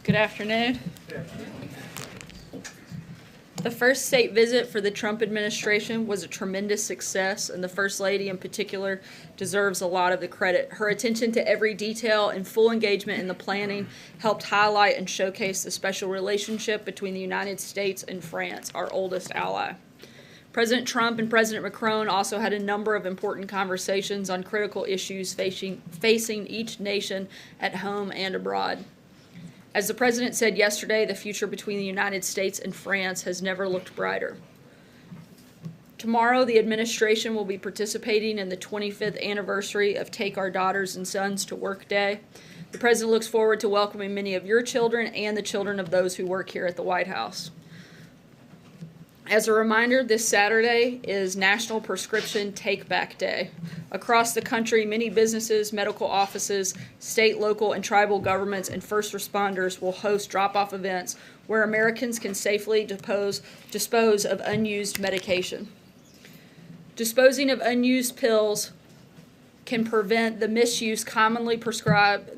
Good afternoon. The first state visit for the Trump administration was a tremendous success, and the First Lady in particular deserves a lot of the credit. Her attention to every detail and full engagement in the planning helped highlight and showcase the special relationship between the United States and France, our oldest ally. President Trump and President Macron also had a number of important conversations on critical issues facing each nation at home and abroad. As the President said yesterday, the future between the United States and France has never looked brighter. Tomorrow, the administration will be participating in the 25th anniversary of Take Our Daughters and Sons to Work Day. The President looks forward to welcoming many of your children and the children of those who work here at the White House. As a reminder, this Saturday is National Prescription Take-Back Day. Across the country, many businesses, medical offices, state, local, and tribal governments and first responders will host drop-off events where Americans can safely dispose of unused medication. Disposing of unused pills can prevent the misuse of commonly prescribed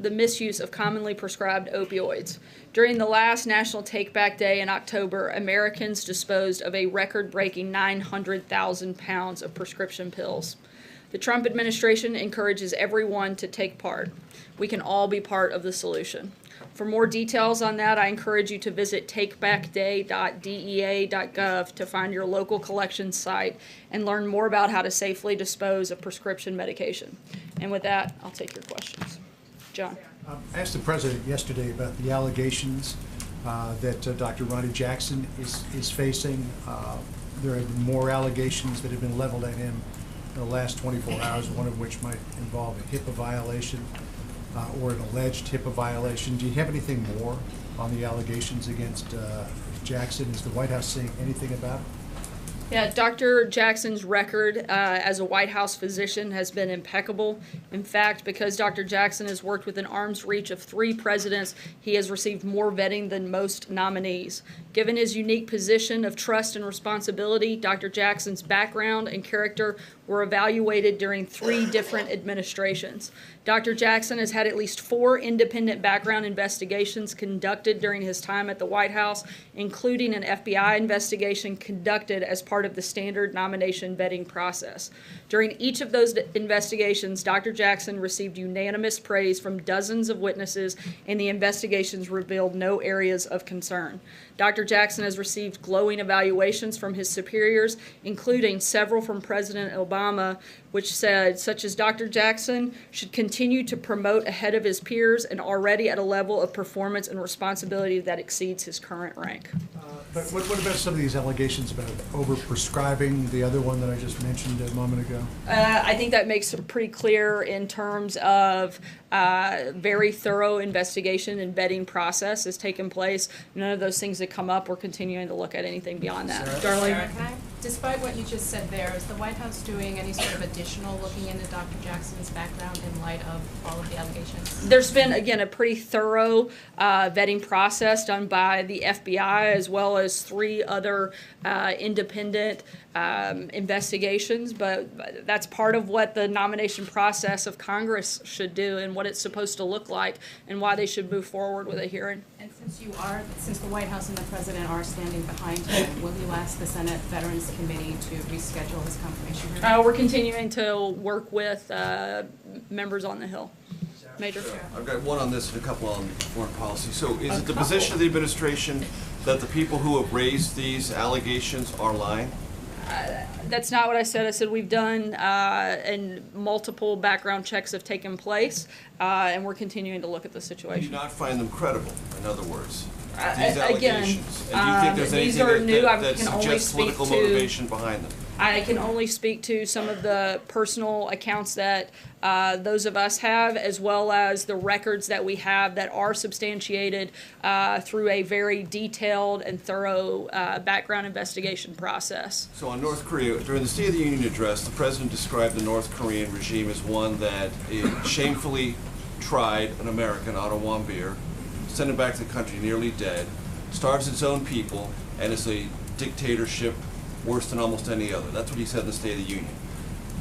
opioids. During the last National Take-Back Day in October, Americans disposed of a record-breaking 900,000 pounds of prescription pills. The Trump administration encourages everyone to take part. We can all be part of the solution. For more details on that, I encourage you to visit takebackday.dea.gov to find your local collection site and learn more about how to safely dispose of prescription medication. And with that, I'll take your questions. John. I asked the President yesterday about the allegations that Dr. Ronny Jackson is facing. There have been more allegations that have been leveled at him in the last 24 hours, one of which might involve a HIPAA violation or an alleged HIPAA violation. Do you have anything more on the allegations against Jackson? Is the White House saying anything about it? Yeah, Dr. Jackson's record as a White House physician has been impeccable. In fact, because Dr. Jackson has worked within arm's reach of 3 presidents, he has received more vetting than most nominees. Given his unique position of trust and responsibility, Dr. Jackson's background and character were evaluated during 3 different administrations. Dr. Jackson has had at least 4 independent background investigations conducted during his time at the White House, including an FBI investigation conducted as part of the standard nomination vetting process. During each of those investigations, Dr. Jackson received unanimous praise from dozens of witnesses, and the investigations revealed no areas of concern. Dr. Jackson has received glowing evaluations from his superiors, including several from President Obama, which said, such as Dr. Jackson should continue to promote ahead of his peers and already at a level of performance and responsibility that exceeds his current rank. But what about some of these allegations about overprescribing, the other one that I just mentioned a moment ago? I think that makes it pretty clear in terms of very thorough investigation and vetting process has taken place. None of those things that come up, we're continuing to look at anything beyond that. Darlene? Sarah, despite what you just said there, is the White House doing any sort of additional looking into Dr. Jackson's background in light of all of the allegations? There's been, again, a pretty thorough vetting process done by the FBI as well as 3 other independent investigations, but that's part of what the nomination process of Congress should do and what it's supposed to look like and why they should move forward with a hearing. And since the White House and the President are standing behind him, will you ask the Senate Veterans Committee to reschedule his confirmation hearing? We're continuing to work with members on the Hill. Major. I've got one on this and a couple on foreign policy. So is it the position of the administration that the people who have raised these allegations are lying? That's not what I said. I said we've done and multiple background checks have taken place, and we're continuing to look at the Do situation. you not find them credible, in other words? Again, These allegations. And do you think there's these anything are new. I that can only suggests speak political to motivation behind them? I can only speak to some of the personal accounts that those of us have, as well as the records that we have that are substantiated through a very detailed and thorough background investigation process. So on North Korea, during the State of the Union address, the President described the North Korean regime as one that shamefully tried an American, Otto Warmbier, sent him back to the country nearly dead, starves its own people, and is a dictatorship worse than almost any other. That's what he said in the State of the Union.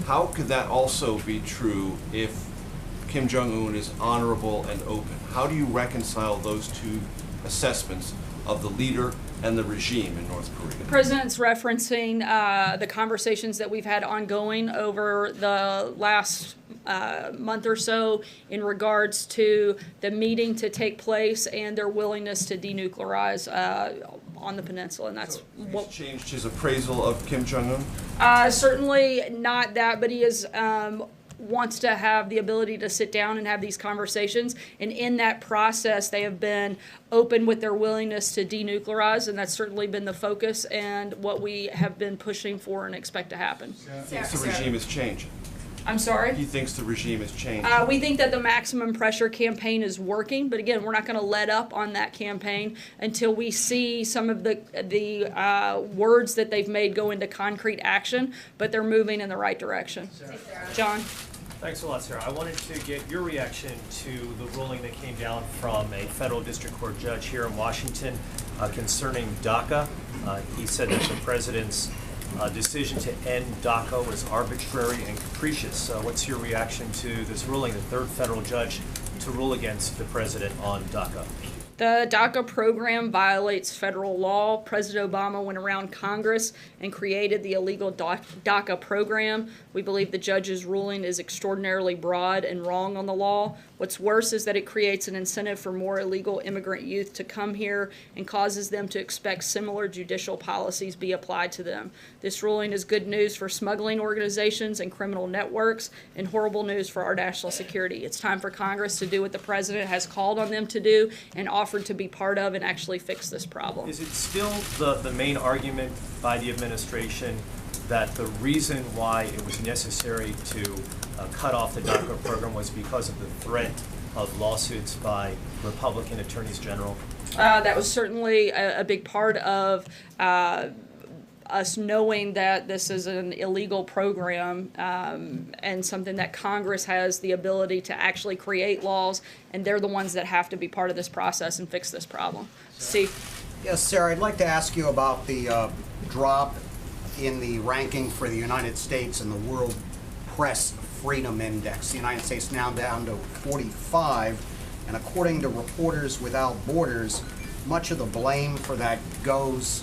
How could that also be true if Kim Jong-un is honorable and open. How do you reconcile those two assessments of the leader and the regime in North Korea? The president's referencing the conversations that we've had ongoing over the last month or so in regards to the meeting to take place and their willingness to denuclearize on the peninsula, and that's what changed his appraisal of Kim Jong-un? certainly not that, but he is wants to have the ability to sit down and have these conversations, and in that process they have been open with their willingness to denuclearize, and that's certainly been the focus and what we have been pushing for and expect to happen. He thinks the regime is changing. I'm sorry? He thinks the regime is changing. We think that the maximum pressure campaign is working, but again, we're not going to let up on that campaign until we see some of the words that they've made go into concrete action, but they're moving in the right direction. John? Thanks a lot, Sarah. I wanted to get your reaction to the ruling that came down from a federal district court judge here in Washington concerning DACA. He said that the president's decision to end DACA was arbitrary and capricious. What's your reaction to this ruling, the third federal judge to rule against the president on DACA? The DACA program violates federal law. President Obama went around Congress and created the illegal DACA program. We believe the judge's ruling is extraordinarily broad and wrong on the law. What's worse is that it creates an incentive for more illegal immigrant youth to come here and causes them to expect similar judicial policies be applied to them. This ruling is good news for smuggling organizations and criminal networks, and horrible news for our national security. It's time for Congress to do what the president has called on them to do and offered to be part of and actually fix this problem. Is it still the main argument by the administration that the reason why it was necessary to cut off the DACA program was because of the threat of lawsuits by Republican attorneys general? That was certainly a big part of us knowing that this is an illegal program and something that Congress has the ability to actually create laws, and they're the ones that have to be part of this process and fix this problem. Steve? Yes, Sarah, I'd like to ask you about the drop in the ranking for the United States in the World Press Freedom Index. The United States now down to 45, and according to Reporters Without Borders, much of the blame for that goes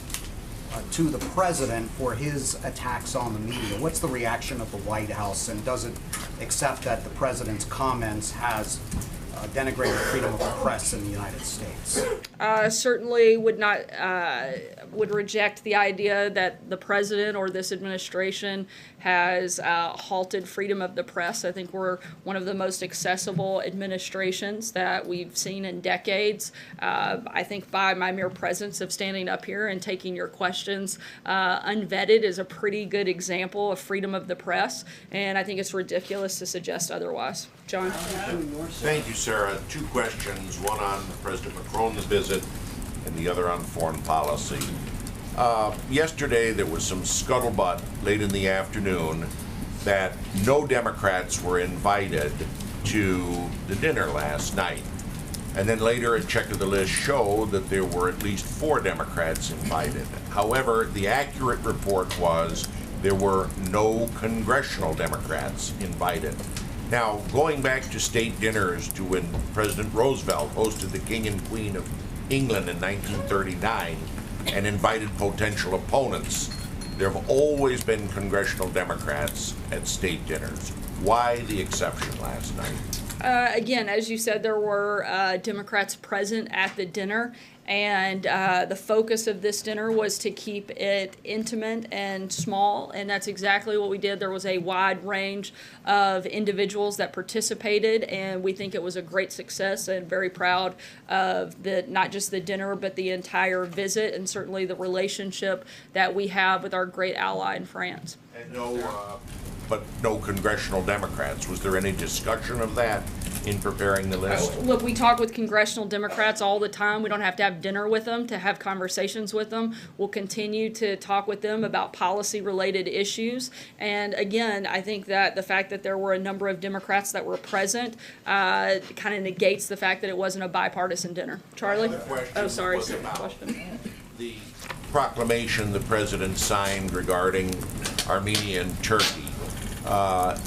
to the president for his attacks on the media. What's the reaction of the White House, and does it accept that the president's comments has denigrated freedom of the press in the United States? Certainly would reject the idea that the president or this administration has halted freedom of the press. I think we're one of the most accessible administrations that we've seen in decades. I think by my mere presence of standing up here and taking your questions unvetted is a pretty good example of freedom of the press, and I think it's ridiculous to suggest otherwise. John? Thank you, Sarah. Two questions, one on President Macron's visit and the other on foreign policy. Yesterday there was some scuttlebutt late in the afternoon that no Democrats were invited to the dinner last night. And then later a check of the list showed that there were at least 4 Democrats invited. However, the accurate report was there were no congressional Democrats invited. Now, going back to state dinners to when President Roosevelt hosted the King and Queen of England in 1939 and invited potential opponents, there have always been congressional Democrats at state dinners. Why the exception last night? Again, as you said, there were Democrats present at the dinner, and the focus of this dinner was to keep it intimate and small, and that's exactly what we did. There was a wide range of individuals that participated, and we think it was a great success, and very proud of not just the dinner, but the entire visit, and certainly the relationship that we have with our great ally in France. And no congressional Democrats. Was there any discussion of that in preparing the list? Look, we talk with congressional Democrats all the time. We don't have to have dinner with them to have conversations with them. We'll continue to talk with them about policy-related issues. And again, I think that the fact that there were a number of Democrats that were present kind of negates the fact that it wasn't a bipartisan dinner. Charlie? Oh, sorry. Was about the proclamation the president signed regarding Armenia and Turkey.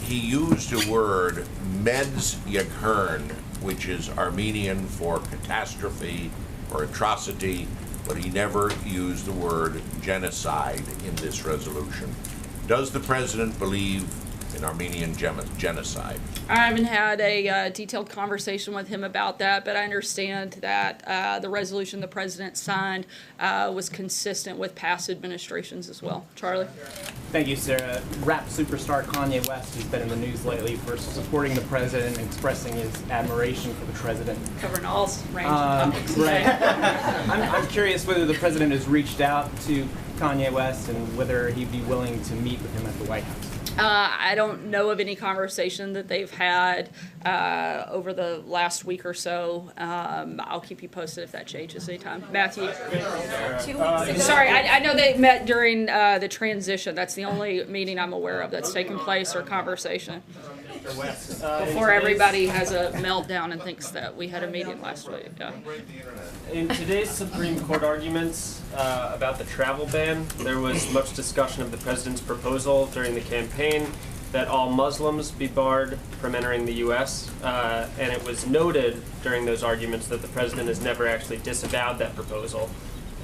he used a word, Medz Yaghern, which is Armenian for catastrophe or atrocity, but he never used the word genocide in this resolution. Does the president believe in Armenian genocide? I haven't had a detailed conversation with him about that, but I understand that the resolution the president signed was consistent with past administrations as well. Charlie? Thank you, Sarah. Rap superstar Kanye West has been in the news lately for supporting the president and expressing his admiration for the president. Covering all range of topics today. I'm curious whether the president has reached out to Kanye West and whether he'd be willing to meet with him at the White House. I don't know of any conversation that they've had over the last week or so. I'll keep you posted if that changes anytime. Matthew? 2 weeks ago. Sorry, I know they met during the transition. That's the only meeting I'm aware of that's taken place or conversation. Before everybody has a meltdown and thinks that we had a meeting last week. Yeah. In today's Supreme Court arguments about the travel ban, there was much discussion of the president's proposal during the campaign that all Muslims be barred from entering the U.S., and it was noted during those arguments that the president has never actually disavowed that proposal,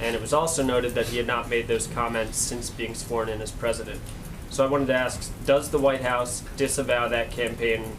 and it was also noted that he had not made those comments since being sworn in as president. So I wanted to ask, does the White House disavow that campaign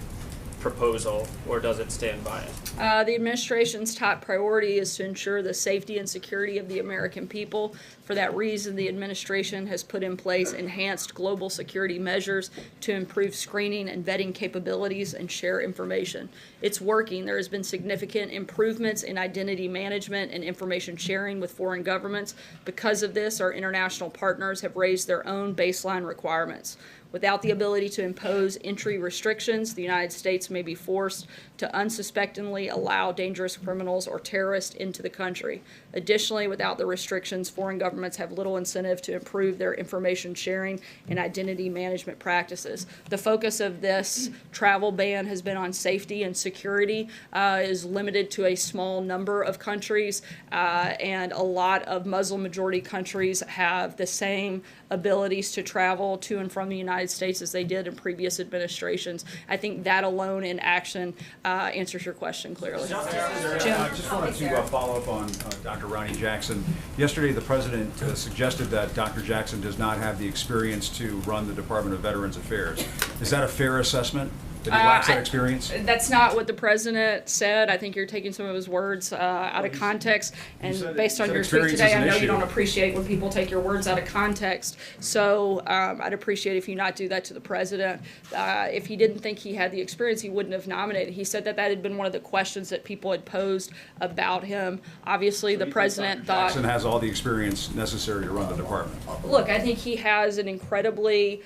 proposal, or does it stand by it? The administration's top priority is to ensure the safety and security of the American people. For that reason, the administration has put in place enhanced global security measures to improve screening and vetting capabilities and share information. It's working. There has been significant improvements in identity management and information sharing with foreign governments. Because of this, our international partners have raised their own baseline requirements. Without the ability to impose entry restrictions, the United States may be forced to unsuspectingly allow dangerous criminals or terrorists into the country. Additionally, without the restrictions, foreign governments have little incentive to improve their information sharing and identity management practices. The focus of this travel ban has been on safety and security, is limited to a small number of countries, and a lot of Muslim-majority countries have the same abilities to travel to and from the United States as they did in previous administrations. I think that alone in action answers your question clearly. Jim? I just wanted to follow up on Dr. Ronny Jackson. Yesterday, the president suggested that Dr. Jackson does not have the experience to run the Department of Veterans Affairs. Is that a fair assessment? That he lacks that experience? That's not what the president said. I think you're taking some of his words out of context. And based on your speech today, I know you don't appreciate when people take your words out of context. So I'd appreciate if you not do that to the president. If he didn't think he had the experience, he wouldn't have nominated. He said that that had been one of the questions that people had posed about him. Obviously, the president thought Jackson has all the experience necessary to run the department. Look, I think he has an incredibly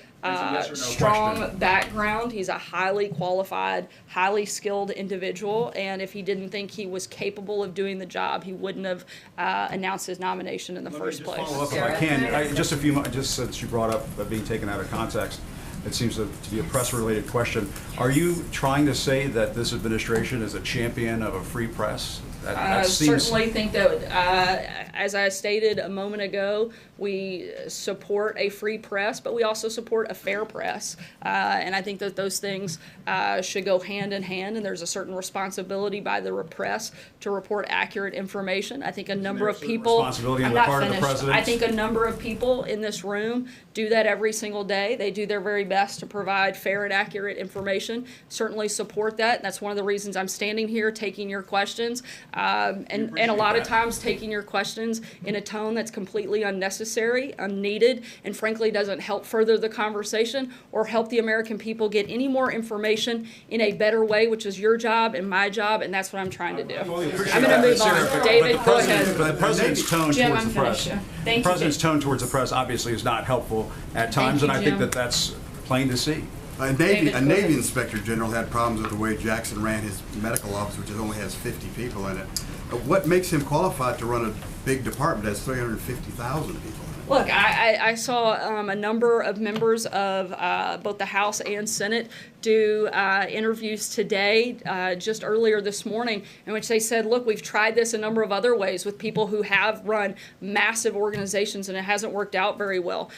strong background. He's a highly qualified, highly skilled individual, and if he didn't think he was capable of doing the job, he wouldn't have announced his nomination in the first place. Follow up if I can. Just since you brought up being taken out of context, it seems to be a press-related question. Are you trying to say that this administration is a champion of a free press? I certainly think that, as I stated a moment ago, we support a free press, but we also support a fair press. And I think that those things should go hand in hand, and there's a certain responsibility by the press to report accurate information. I think a number of people, I'm not finished. I think a number of people in this room do that every single day. They do their very best to provide fair and accurate information. Certainly support that. And that's one of the reasons I'm standing here taking your questions. And a lot of times taking your questions in a tone that's completely unnecessary, unneeded, and frankly doesn't help further the conversation or help the American people get any more information in a better way, which is your job and my job, and that's what I'm trying to do. I'm going to move on. David, go ahead. But the president's tone Jim, towards I'm the press. finished. The Thank you. president's tone towards the press obviously is not helpful at times, Thank and you, I think Jim. that that's plain to see. A David, go Navy ahead. Inspector General had problems with the way Jackson ran his medical office, which only has 50 people in it. What makes him qualified to run a big department that has 350,000 people in it? Look, I saw a number of members of both the House and Senate do interviews today, just earlier this morning, in which they said, look, we've tried this a number of other ways with people who have run massive organizations and it hasn't worked out very well.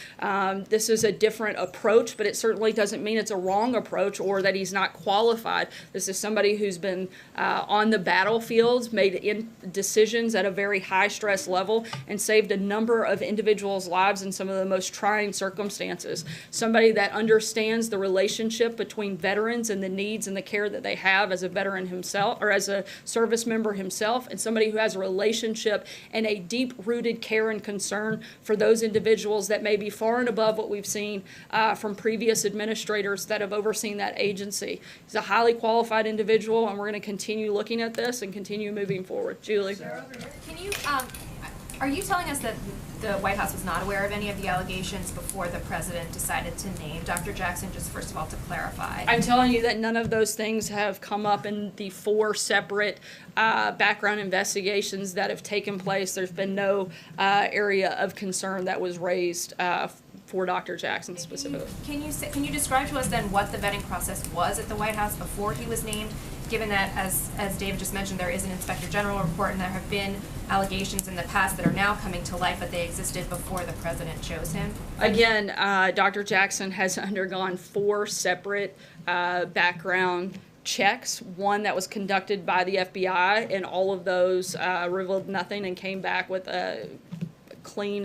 This is a different approach, but it certainly doesn't mean it's a wrong approach or that he's not qualified. This is somebody who's been on the battlefield, made decisions at a very high stress level, and saved a number of individuals' lives in some of the most trying circumstances. Somebody that understands the relationship between veterans and the needs and the care that they have as a veteran himself or as a service member himself, and somebody who has a relationship and a deep-rooted care and concern for those individuals that may be far and above what we've seen from previous administrators that have overseen that agency. He's a highly qualified individual, and we're going to continue looking at this and continue moving forward. Julie? Can you, are you telling us that the White House was not aware of any of the allegations before the president decided to name Dr. Jackson, just first of all to clarify? I'm telling you that none of those things have come up in the 4 separate background investigations that have taken place. There's been no area of concern that was raised for Dr. Jackson specifically. Can you describe to us then what the vetting process was at the White House before he was named? Given that, as David just mentioned, there is an Inspector General report and there have been allegations in the past that are now coming to light, but they existed before the president chose him. Again, Dr. Jackson has undergone 4 separate background checks, one that was conducted by the FBI, and all of those revealed nothing and came back with a clean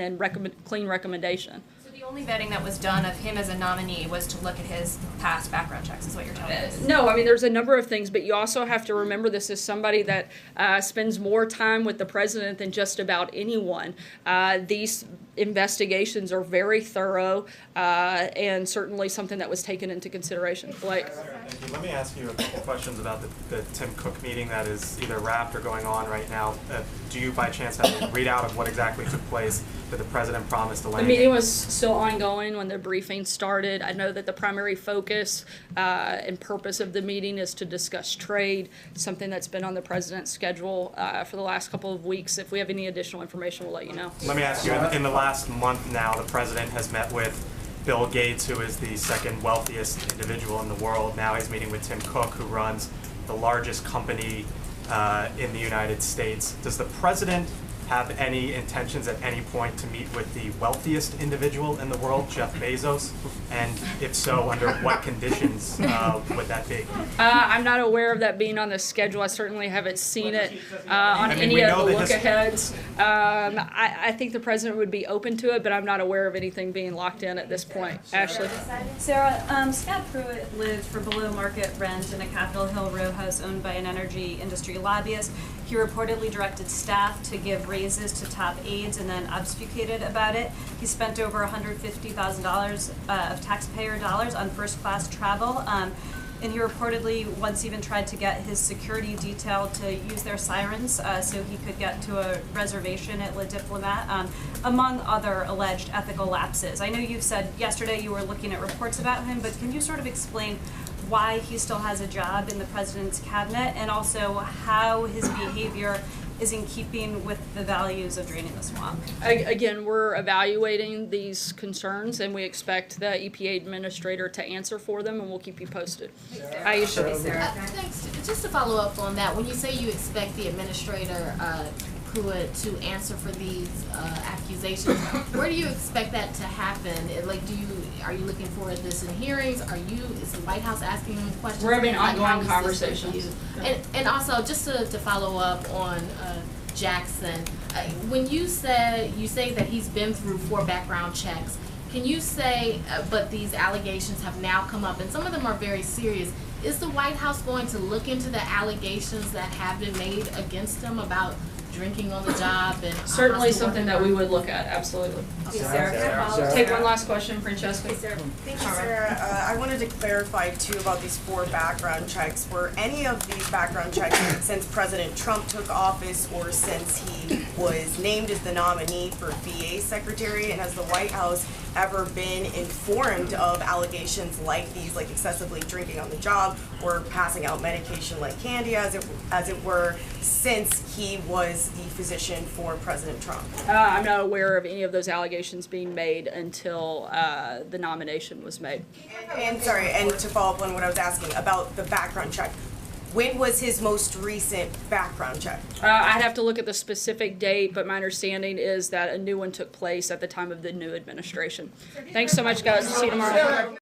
recommendation. The only vetting that was done of him as a nominee was to look at his past background checks, is what you're telling us? No, I mean, there's a number of things, but you also have to remember this is somebody that spends more time with the president than just about anyone. These investigations are very thorough and certainly something that was taken into consideration. Blake? Thank you. Let me ask you a couple questions about the Tim Cook meeting that is either wrapped or going on right now. Do you by chance have a readout of what exactly took place that the president promised to The land? meeting was still ongoing when the briefing started. I know that the primary focus and purpose of the meeting is to discuss trade, something that's been on the president's schedule for the last couple of weeks. If we have any additional information, we'll let you know. Let me ask you, in the last month now, the president has met with Bill Gates, who is the second wealthiest individual in the world. Now he's meeting with Tim Cook, who runs the largest company in the United States. Does the president have any intentions at any point to meet with the wealthiest individual in the world, Jeff Bezos? And if so, under what conditions would that be? I'm not aware of that being on the schedule. I certainly haven't seen it on any of the look-aheads. I think the president would be open to it, but I'm not aware of anything being locked in at this point. Ashley? Sarah, Scott Pruitt lived for below market rent in a Capitol Hill row house owned by an energy industry lobbyist. He reportedly directed staff to give raises to top aides and then obfuscated about it. He spent over $150,000 of taxpayer dollars on first-class travel. And he reportedly once even tried to get his security detail to use their sirens so he could get to a reservation at Le Diplomat, among other alleged ethical lapses. I know you said yesterday you were looking at reports about him, but can you sort of explain why he still has a job in the president's cabinet and also how his behavior is in keeping with the values of draining the swamp? Again, we're evaluating these concerns, and we expect the EPA administrator to answer for them, and we'll keep you posted. Aisha. Thanks. Just to follow up on that, when you say you expect the administrator Pruitt to answer for these accusations, where do you expect that to happen? Like, are you looking for this in hearings? Is the White House asking them questions? We're having Like, ongoing how is this conversations. and also, just to follow up on Jackson, when you say that he's been through 4 background checks, can you say, but these allegations have now come up, and some of them are very serious. Is the White House going to look into the allegations that have been made against him about drinking on the job and Certainly something that we would look at, absolutely. Okay. Sarah. Take one last question, Francesca. Thank you, Sarah. I wanted to clarify too about these 4 background checks. Were any of these background checks since President Trump took office or since he was named as the nominee for VA Secretary? And has the White House ever been informed of allegations like these, like excessively drinking on the job or passing out medication like candy, as it were, since he was was the physician for President Trump? I'm not aware of any of those allegations being made until the nomination was made. And sorry, and to follow up on what I was asking about the background check, when was his most recent background check? I'd have to look at the specific date, but my understanding is that a new one took place at the time of the new administration. Thanks so much, guys. See you tomorrow.